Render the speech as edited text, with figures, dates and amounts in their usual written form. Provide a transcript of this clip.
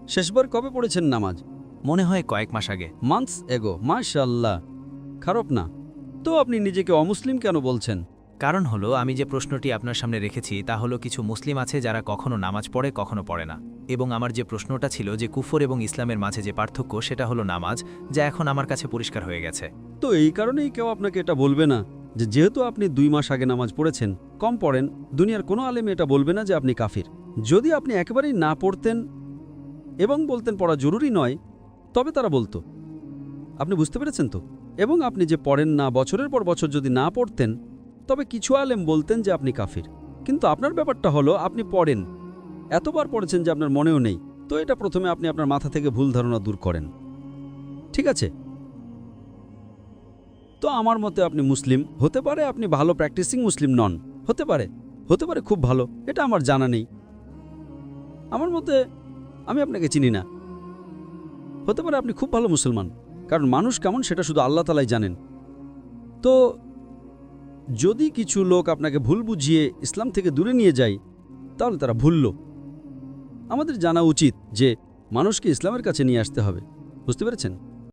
শেষবার কবে পড়েছেন নামাজ? মনে হয় কয়েক মাস আগে। মান্থস এগো, মাশাআল্লাহ, খারাপ না। তো আপনি নিজেকে অমুসলিম কেন বলছেন? কারণ হলো আমি যে প্রশ্নটি আপনার সামনে রেখেছি তা হলো কিছু মুসলিম আছে যারা কখনো নামাজ পড়ে কখনো পড়ে না, এবং আমার যে প্রশ্নটা ছিল যে কুফর এবং ইসলামের মাঝে যে পার্থক্য সেটা হলো নামাজ, যা এখন আমার কাছে পরিষ্কার হয়ে গেছে। তো এই কারণেই কেউ আপনাকে এটা বলবে না যে যেহেতু আপনি 2 মাস আগে নামাজ পড়েছেন, কম পড়েন, দুনিয়ার কোনো আলেম এটা বলবে না যে আপনি কাফির। যদি আপনি একেবারেই না পড়তেন এবং বলতেন পড়া জরুরি নয়, তবে তারা বলতো। আপনি বুঝতে পেরেছেন তো? এবং আপনি যে পড়েন না, বছরের পর বছর যদি না পড়তেন, তবে কিছু আলেম বলতেন যে আপনি কাফির। কিন্তু আপনার ব্যাপারটা হলো আপনি পড়েন, এতবার পড়েছেন যে আপনার মনেও নেই। তো এটা প্রথমে আপনি আপনার মাথা থেকে ভুল ধারণা দূর করেন, ঠিক আছে? তো আমার মতে আপনি মুসলিম হতে পারে, আপনি ভালো প্র্যাকটিসিং মুসলিম নন, হতে পারে, হতে পারে খুব ভালো, এটা আমার জানা নেই। আমার মতে আমি আপনাকে চিনি না। হতে পারে আপনি খুব ভালো মুসলমান, কারণ মানুষ কেমন সেটা শুধু আল্লাহ তাআলাই জানেন। তো যদি কিছু লোক আপনাকে ভুল বুঝিয়ে ইসলাম থেকে দূরে নিয়ে যায়, তাহলে তারা ভুলল। আমাদের জানা উচিত যে মানুষকে ইসলামের কাছে নিয়ে আসতে হবে, বুঝতে পেরেছেন?